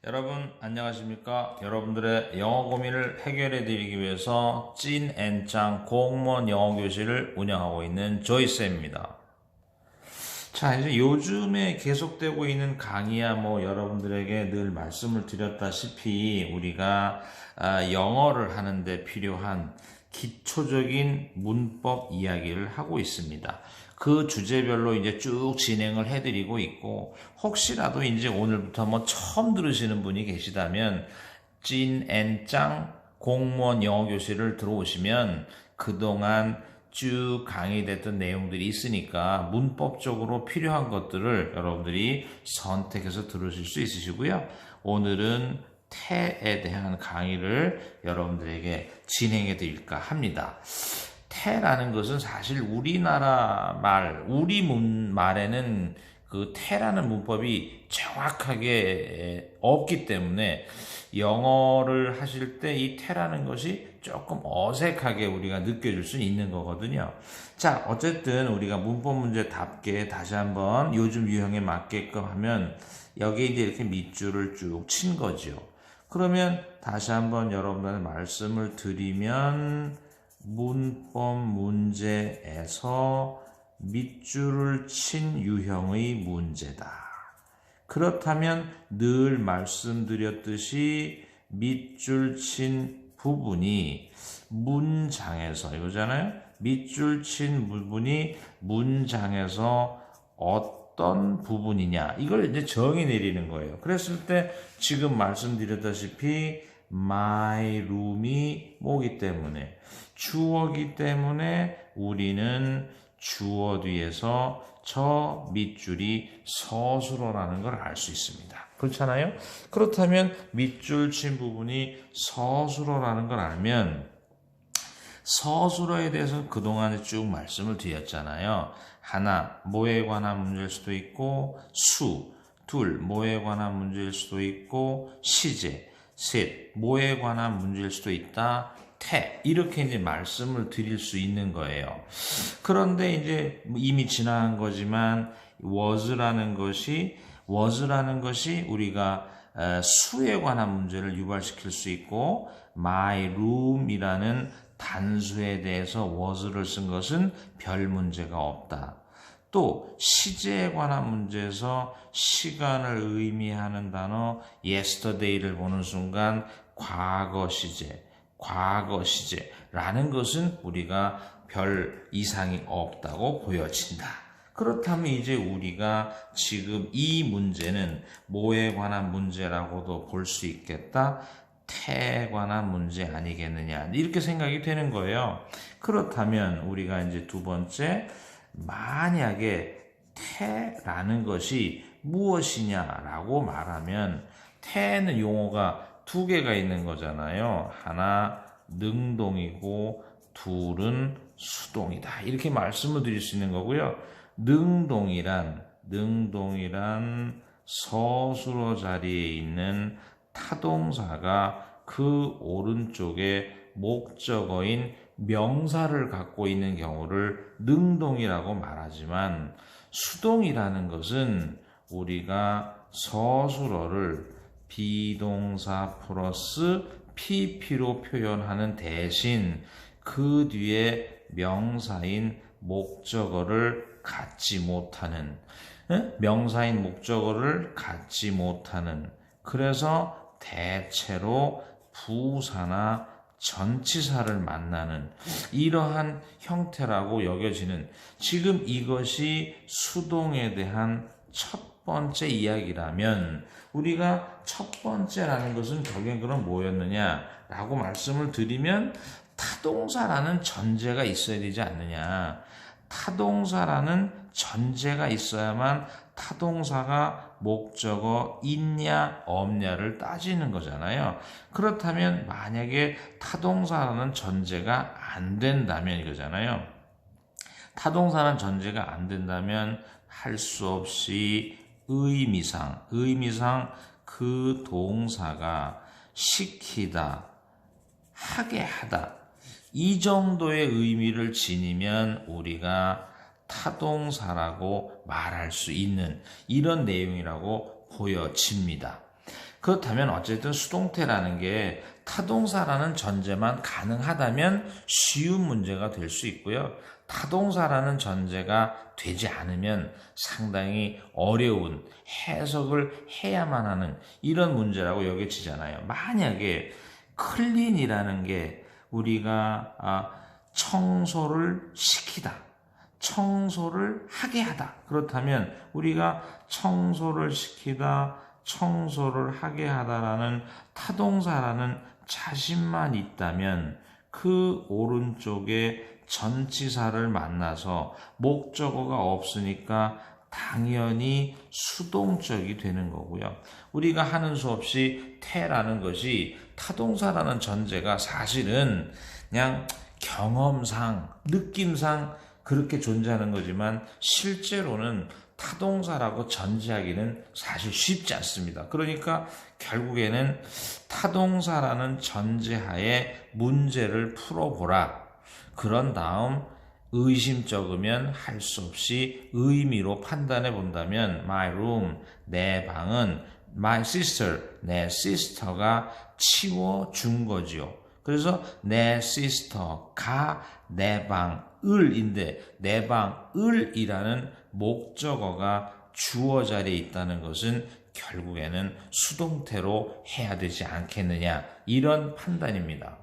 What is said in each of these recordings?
여러분 안녕하십니까? 여러분들의 영어 고민을 해결해 드리기 위해서 찐앤짱 공무원 영어 교실을 운영하고 있는 조이쌤입니다. 자, 이제 요즘에 계속되고 있는 강의야 여러분들에게 늘 말씀을 드렸다시피 우리가 영어를 하는데 필요한 기초적인 문법 이야기를 하고 있습니다. 그 주제별로 이제 쭉 진행을 해드리고 있고, 혹시라도 이제 오늘부터 처음 들으시는 분이 계시다면, 찐앤짱 공무원 영어 교실을 들어오시면 그동안 쭉 강의됐던 내용들이 있으니까 문법적으로 필요한 것들을 여러분들이 선택해서 들으실 수 있으시고요. 오늘은 태에 대한 강의를 여러분들에게 진행해 드릴까 합니다. 태라는 것은 사실 우리나라 우리 말에는 그 태라는 문법이 정확하게 없기 때문에 영어를 하실 때 이 태라는 것이 조금 어색하게 우리가 느껴질 수 있는 거거든요. 자, 어쨌든 우리가 문법 문제답게 다시 한번 요즘 유형에 맞게끔 하면 여기에 이제 이렇게 밑줄을 쭉 친 거죠. 그러면 다시 한번 여러분들한테 말씀을 드리면 문법 문제에서 밑줄을 친 유형의 문제다. 그렇다면 늘 말씀드렸듯이 밑줄 친 부분이 문장에서 이거잖아요. 밑줄 친 부분이 문장에서 어떤 부분이냐 이걸 이제 정의 내리는 거예요. 그랬을 때 지금 말씀드렸다시피 my room이 뭐기 때문에 주어기 때문에 우리는 주어 뒤에서 저 밑줄이 서술어라는 걸 알 수 있습니다. 그렇잖아요? 그렇다면 밑줄 친 부분이 서술어라는 걸 알면 서술어에 대해서 그동안에 쭉 말씀을 드렸잖아요. 하나, 뭐에 관한 문제일 수도 있고, 수, 둘, 뭐에 관한 문제일 수도 있고, 시제, 셋, 뭐에 관한 문제일 수도 있다, 태, 이렇게 이제 말씀을 드릴 수 있는 거예요. 그런데 이제 이미 지나간 거지만, was라는 것이 우리가 수에 관한 문제를 유발시킬 수 있고, my room이라는 단수에 대해서 was를 쓴 것은 별 문제가 없다. 또 시제에 관한 문제에서 시간을 의미하는 단어 yesterday를 보는 순간 과거 시제라는 것은 우리가 별 이상이 없다고 보여진다. 그렇다면 이제 우리가 지금 이 문제는 뭐에 관한 문제라고도 볼 수 있겠다. 태에 관한 문제 아니겠느냐 이렇게 생각이 되는 거예요. 그렇다면 우리가 이제 두 번째, 만약에 태라는 것이 무엇이냐라고 말하면 태는 용어가 두 개가 있는 거잖아요. 하나 능동이고 둘은 수동이다. 이렇게 말씀을 드릴 수 있는 거고요. 능동이란 서술어 자리에 있는 타동사가 그 오른쪽에 목적어인 명사를 갖고 있는 경우를 능동이라고 말하지만, 수동이라는 것은 우리가 서술어를 비동사 플러스 pp로 표현하는 대신 그 뒤에 명사인 목적어를 갖지 못하는, 그래서 대체로 부사나 전치사를 만나는 이러한 형태라고 여겨지는, 지금 이것이 수동에 대한 첫 번째 이야기라면, 우리가 첫 번째라는 것은 결국엔 그럼 뭐였느냐라고 말씀을 드리면 타동사라는 전제가 있어야 되지 않느냐. 타동사라는 전제가 있어야만 타동사가 목적어 있냐 없냐를 따지는 거잖아요. 그렇다면 만약에 타동사라는 전제가 안 된다면 이거잖아요. 타동사라는 전제가 안 된다면 할 수 없이 의미상 그 동사가 시키다, 하게 하다 이 정도의 의미를 지니면 우리가 타동사라고 말할 수 있는 이런 내용이라고 보여집니다. 그렇다면 어쨌든 수동태라는 게 타동사라는 전제만 가능하다면 쉬운 문제가 될 수 있고요. 타동사라는 전제가 되지 않으면 상당히 어려운 해석을 해야만 하는 이런 문제라고 여겨지잖아요. 만약에 클린이라는 게 우리가 청소를 시키다, 청소를 하게 하다. 그렇다면 우리가 청소를 시키다, 청소를 하게 하다라는 타동사라는 자신만 있다면 그 오른쪽에 전치사를 만나서 목적어가 없으니까 당연히 수동적이 되는 거고요. 우리가 하는 수 없이 태라는 것이 타동사라는 전제가 사실은 그냥 경험상, 느낌상 그렇게 존재하는 거지만 실제로는 타동사라고 전제하기는 사실 쉽지 않습니다. 그러니까 결국에는 타동사라는 전제하에 문제를 풀어보라. 그런 다음 의심적이면 할 수 없이 의미로 판단해 본다면 my room, 내 방은 my sister, 내 sister가 치워준 거지요. 그래서 내 sister가 내 방을인데 내 방을이라는 목적어가 주어 자리에 있다는 것은 결국에는 수동태로 해야 되지 않겠느냐 이런 판단입니다.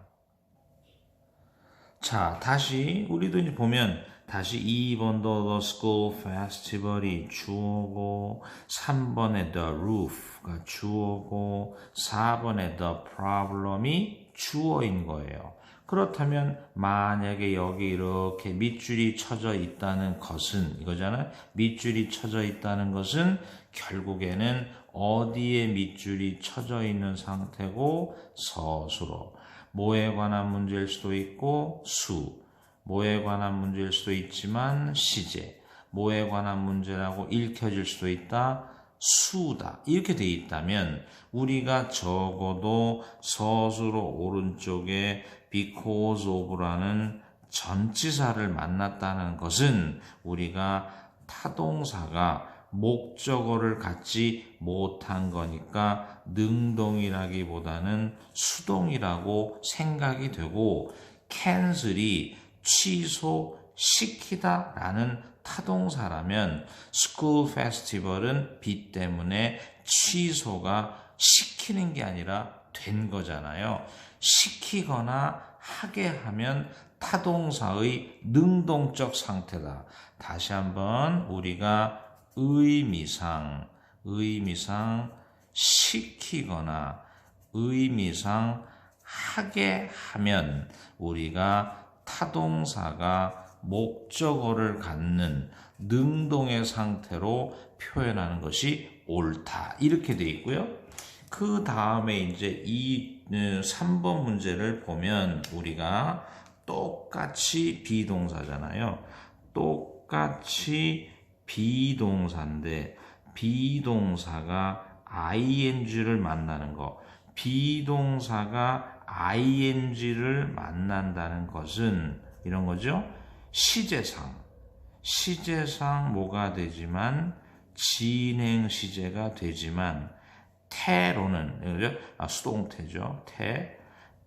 자, 다시 우리도 이제 보면 다시 2번도 The School Festival이 주어고 3번에 The Roof가 주어고 4번에 The Problem이 주어인 거예요. 그렇다면 만약에 여기 이렇게 밑줄이 쳐져 있다는 것은 이거잖아요. 밑줄이 쳐져 있다는 것은 결국에는 어디에 밑줄이 쳐져 있는 상태고 서술어. 뭐에 관한 문제일 수도 있고 수. 뭐에 관한 문제일 수도 있지만 시제. 뭐에 관한 문제라고 읽혀질 수도 있다. 수다. 이렇게 돼 있다면 우리가 적어도 서술어 오른쪽에 because of라는 전치사를 만났다는 것은 우리가 타동사가 목적어를 갖지 못한 거니까 능동이라기보다는 수동이라고 생각이 되고 cancel이 취소시키다 라는 타동사라면 school festival은 비 때문에 취소가 시키는 게 아니라 된 거잖아요. 시키거나 하게 하면 타동사의 능동적 상태다. 다시 한번 우리가 의미상 시키거나 의미상 하게 하면 우리가 타동사가 목적어를 갖는 능동의 상태로 표현하는 것이 옳다. 이렇게 돼 있고요. 그 다음에 이제 이 3번 문제를 보면 우리가 똑같이 비동사잖아요. 똑같이 비동사인데 비동사가 ing를 만나는 거. 비동사가 ing를 만난다는 것은 이런 거죠. 시제상 뭐가 되지만 진행 시제가 되지만 태로는 이거죠. 수동태죠.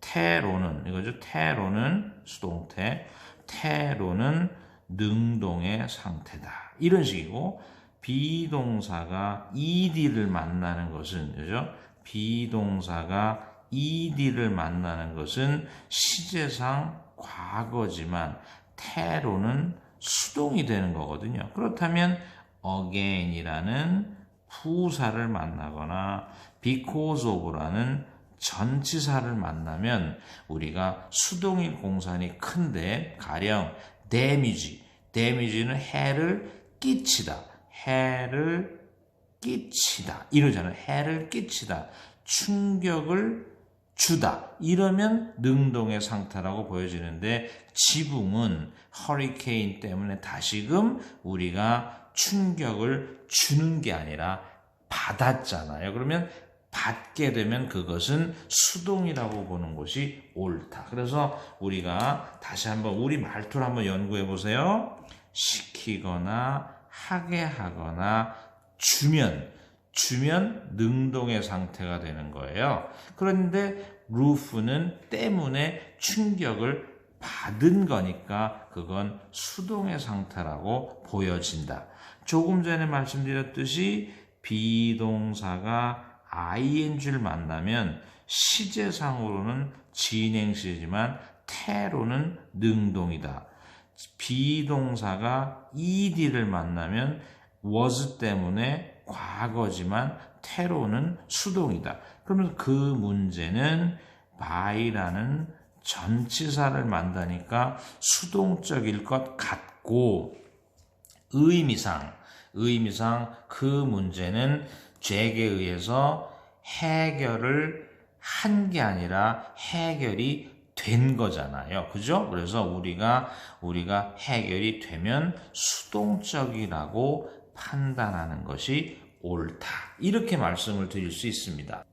태로는 이거죠. 태로는 수동태. 태로는 능동의 상태다. 이런 식이고 비동사가 ed를 만나는 것은 그죠? 비동사가 ed를 만나는 것은 시제상 과거지만 태로는 수동이 되는 거거든요. 그렇다면 again이라는 부사를 만나거나 because of라는 전치사를 만나면 우리가 수동인 공산이 큰데 가령 damage는 해를 끼치다 이러잖아요. 해를 끼치다 충격을 주다 이러면 능동의 상태라고 보여지는데 지붕은 허리케인 때문에 다시금 우리가 충격을 주는 게 아니라 받았잖아요. 그러면 받게 되면 그것은 수동이라고 보는 것이 옳다. 그래서 우리가 다시 한번 우리 말투를 한번 연구해 보세요. 시키거나 하게 하거나 주면 주면 능동의 상태가 되는 거예요. 그런데 roof는 때문에 충격을 받은 거니까 그건 수동의 상태라고 보여진다. 조금 전에 말씀드렸듯이 비동사가 ing를 만나면 시제상으로는 진행시지만 태로는 능동이다. 비동사가 ed를 만나면 was 때문에 과거지만 태로는 수동이다. 그러면 그 문제는 by라는 전치사를 만나니까 수동적일 것 같고 의미상 그 문제는 잭에 의해서 해결을 한 게 아니라 해결이 된 거잖아요. 그죠? 그래서 우리가 해결이 되면 수동적이라고 판단하는 것이 옳다. 이렇게 말씀을 드릴 수 있습니다.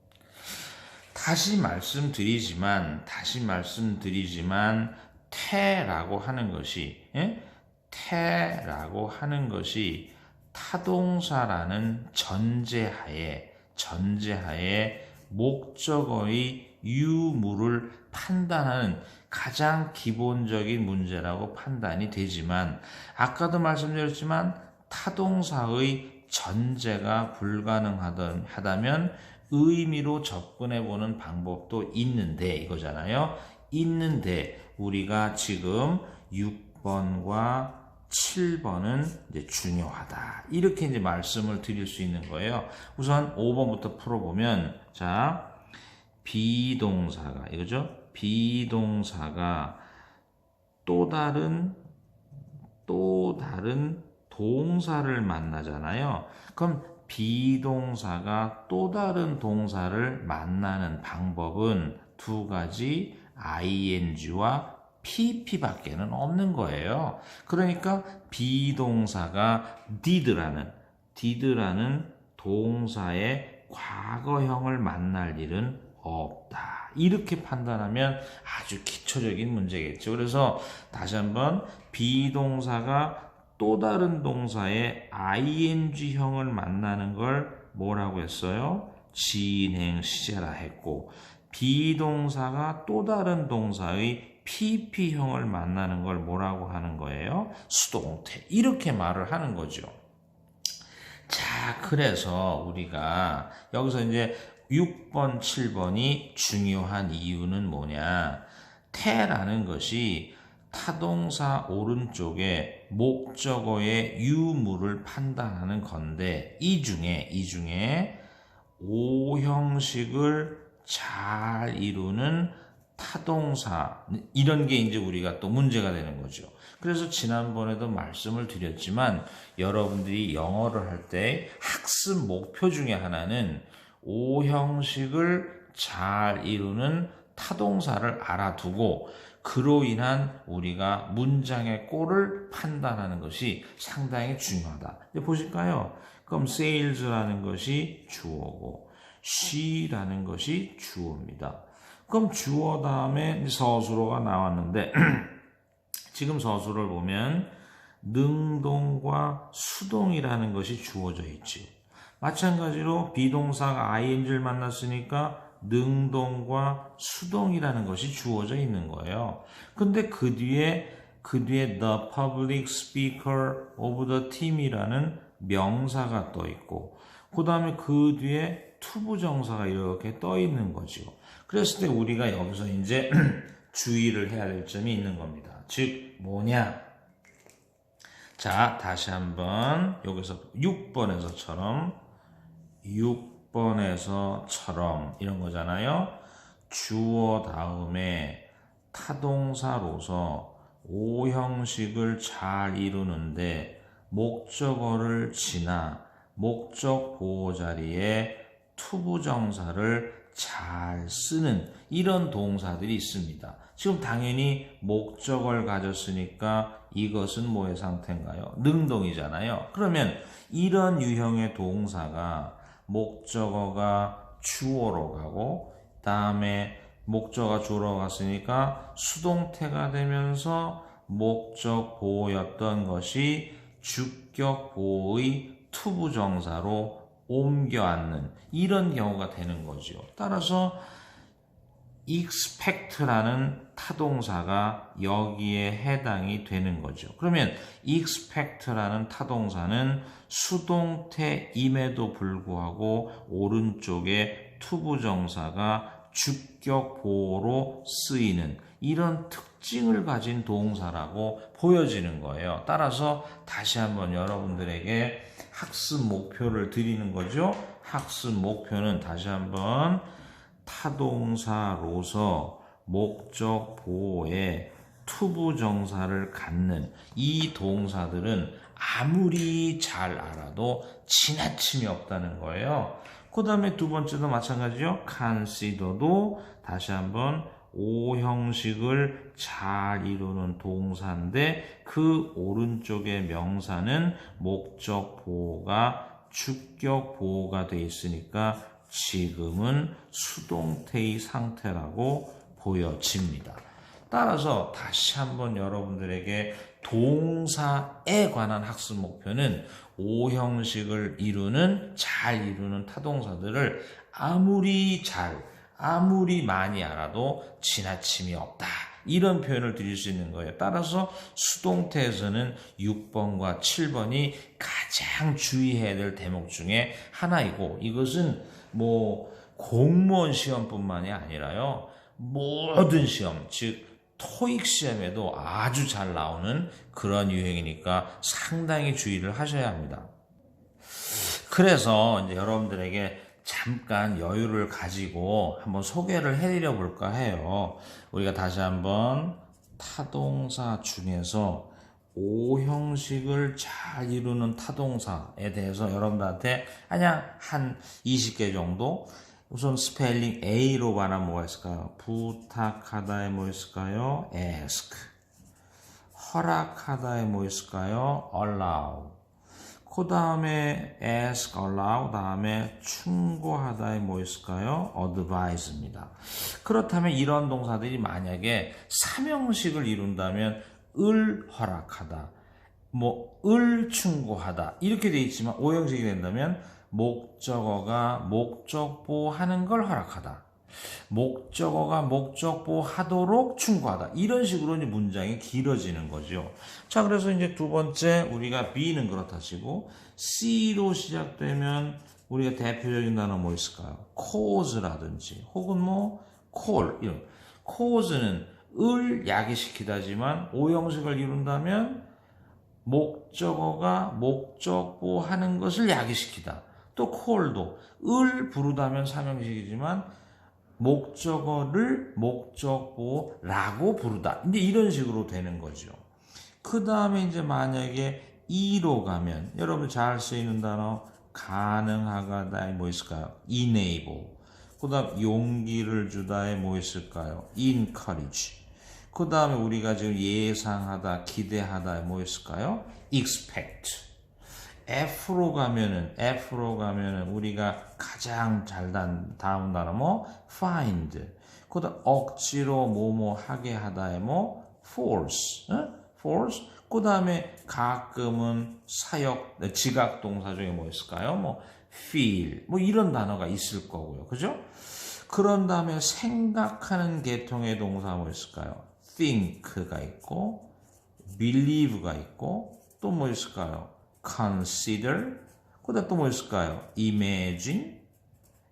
다시 말씀드리지만 태라고 하는 것이 타동사라는 전제하에 목적어의 유무를 판단하는 가장 기본적인 문제라고 판단이 되지만 아까도 말씀드렸지만 타동사의 전제가 불가능하다면 의미로 접근해보는 방법도 있는데 이거잖아요. 있는데 우리가 지금 6번과 7번은 이제 중요하다. 이렇게 이제 말씀을 드릴 수 있는 거예요. 우선 5번부터 풀어보면 자, 비동사가 이거죠. 비동사가 또 다른 동사를 만나잖아요. 그럼 비동사가 또 다른 동사를 만나는 방법은 두 가지 ing와 pp밖에는 없는 거예요. 그러니까 비동사가 did라는 동사의 과거형을 만날 일은 없다. 이렇게 판단하면 아주 기초적인 문제겠죠. 그래서 다시 한번 비동사가 또 다른 동사의 ing형을 만나는 걸 뭐라고 했어요? 진행시제라 했고 비동사가 또 다른 동사의 pp형을 만나는 걸 뭐라고 하는 거예요? 수동태. 이렇게 말을 하는 거죠. 자, 그래서 우리가 여기서 이제 6번, 7번이 중요한 이유는 뭐냐? 태라는 것이 타동사 오른쪽에 목적어의 유무를 판단하는 건데 이 중에 오형식을 잘 이루는 타동사 이런 게 이제 우리가 또 문제가 되는 거죠. 그래서 지난번에도 말씀을 드렸지만 여러분들이 영어를 할 때 학습 목표 중에 하나는 오형식을 잘 이루는 타동사를 알아두고 그로 인한 우리가 문장의 꼴을 판단하는 것이 상당히 중요하다. 이제 보실까요? 그럼 sales라는 것이 주어고 she라는 것이 주어입니다. 그럼 주어 다음에 서술어가 나왔는데 지금 서술어를 보면 능동과 수동이라는 것이 주어져 있지. 마찬가지로 비동사가 ing를 만났으니까 능동과 수동이라는 것이 주어져 있는 거예요. 근데 그 뒤에 the public speaker of the team이라는 명사가 떠 있고 그 다음에 그 뒤에 투부정사가 이렇게 떠 있는 거죠. 그랬을 때 우리가 여기서 이제 주의를 해야 될 점이 있는 겁니다. 즉 뭐냐? 자, 다시 한번 여기서 6번에서처럼 이런 거잖아요. 주어 다음에 타동사로서 오형식을 잘 이루는데 목적어를 지나 목적 보호 자리에 투부정사를 잘 쓰는 이런 동사들이 있습니다. 지금 당연히 목적어를 가졌으니까 이것은 뭐의 상태인가요? 능동이잖아요. 그러면 이런 유형의 동사가 목적어가 주어로 가고 다음에 목적어가 주어로 갔으니까 수동태가 되면서 목적 보호였던 것이 주격 보호의 투부정사로 옮겨 앉는 이런 경우가 되는 거죠. 따라서 expect라는 타동사가 여기에 해당이 되는 거죠. 그러면 expect라는 타동사는 수동태임에도 불구하고 오른쪽에 투부정사가 주격 보호로 쓰이는 이런 특징을 가진 동사라고 보여지는 거예요. 따라서 다시 한번 여러분들에게 학습 목표를 드리는 거죠. 학습 목표는 다시 한번 타동사로서 목적 보호에 투부정사를 갖는 이 동사들은 아무리 잘 알아도 지나침이 없다는 거예요. 그 다음에 두 번째도 마찬가지죠. consider도 다시 한번 오형식을 잘 이루는 동사인데 그 오른쪽의 명사는 목적 보호가 주격 보호가 돼 있으니까 지금은 수동태의 상태라고 보여집니다. 따라서 다시 한번 여러분들에게 동사에 관한 학습 목표는 오형식을 잘 이루는 타동사들을 아무리 많이 알아도 지나침이 없다. 이런 표현을 드릴 수 있는 거예요. 따라서 수동태에서는 6번과 7번이 가장 주의해야 될 대목 중에 하나이고 이것은 공무원 시험뿐만이 아니라요. 모든 시험, 즉 토익 시험에도 아주 잘 나오는 그런 유형이니까 상당히 주의를 하셔야 합니다. 그래서 이제 여러분들에게 잠깐 여유를 가지고 한번 소개를 해드려 볼까 해요. 우리가 다시 한번 타동사 중에서 오형식을 잘 이루는 타동사에 대해서 여러분들한테 한 20개 정도 우선 스펠링 A로 말하면 뭐가 있을까요? 부탁하다에 뭐 있을까요? ask. 허락하다에 뭐 있을까요? allow. 그 다음에 ask, allow, 다음에 충고하다에 뭐 있을까요? advise입니다. 그렇다면 이런 동사들이 만약에 3형식을 이룬다면 을 허락하다, 을 충고하다 이렇게 돼 있지만 5형식이 된다면 목적어가 목적보하는 걸 허락하다. 목적어가 목적보하도록 충고하다. 이런 식으로 이제 문장이 길어지는 거죠. 자, 그래서 이제 두 번째 우리가 B는 그렇다 치고 C로 시작되면 우리가 대표적인 단어 뭐 있을까요? cause라든지 혹은 call 이런. cause는 을 야기시키다지만 5형식을 이룬다면 목적어가 목적보하는 것을 야기시키다. 또 call도 을 부르다면 3형식이지만 목적어를 목적보라고 부르다. 이제 이런 식으로 되는 거죠. 그 다음에 이제 만약에 E로 가면 여러분 잘 쓰이는 단어 가능하다에 뭐 있을까요? enable. 그 다음 용기를 주다에 뭐 있을까요? encourage. 그 다음에 우리가 지금 예상하다, 기대하다에 뭐 있을까요? expect. F로 가면은 우리가 가장 잘 다음 단어 find. 그 다음 억지로 하게 하다에 force. force. 그 다음에 가끔은 지각 동사 중에 뭐 있을까요? feel. 이런 단어가 있을 거고요. 그죠? 그런 다음에 생각하는 계통의 동사 뭐 있을까요? think가 있고, believe가 있고, 또 뭐 있을까요? consider, 그 다음 또 뭐 있을까요? imagine.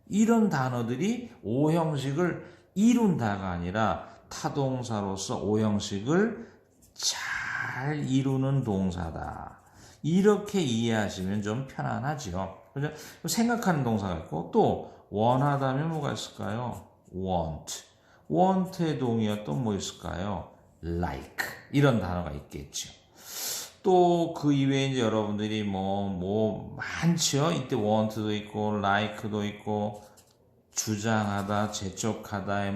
이런 단어들이 오형식을 이룬다가 아니라 타동사로서 오형식을 잘 이루는 동사다. 이렇게 이해하시면 좀 편안하죠. 그죠? 생각하는 동사가 있고, 또 원하다면 뭐가 있을까요? want. want의 동의어 또 뭐 있을까요? like. 이런 단어가 있겠죠. 또 그 이외에 이제 여러분들이 많죠. 이때 want도 있고, like도 있고, 주장하다, 재촉하다에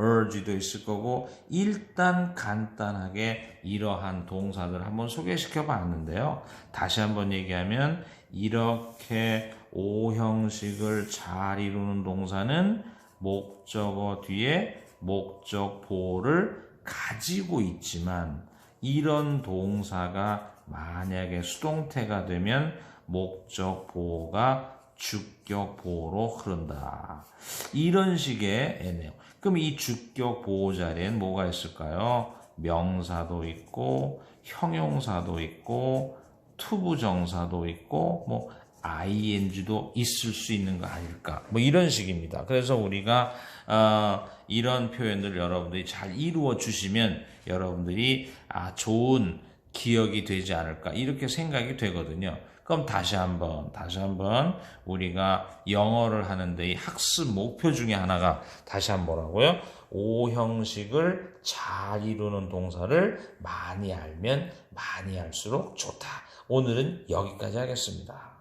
urge도 있을 거고, 일단 간단하게 이러한 동사들 한번 소개시켜 봤는데요. 다시 한번 얘기하면, 이렇게 오형식을 잘 이루는 동사는 목적어 뒤에 목적 보호를 가지고 있지만 이런 동사가 만약에 수동태가 되면 목적 보호가 주격 보호로 흐른다. 이런 식의 내용. 그럼 이 주격 보호 자리엔 뭐가 있을까요? 명사도 있고 형용사도 있고 투부정사도 있고 뭐 ing도 있을 수 있는 거 아닐까? 뭐 이런 식입니다. 그래서 우리가 이런 표현들 여러분들이 잘 이루어 주시면 여러분들이 좋은 기억이 되지 않을까 이렇게 생각이 되거든요. 그럼 다시 한번 우리가 영어를 하는데 이 학습 목표 중에 하나가 다시 한번 뭐라고요? O 형식을 잘 이루는 동사를 많이 알면 많이 할수록 좋다. 오늘은 여기까지 하겠습니다.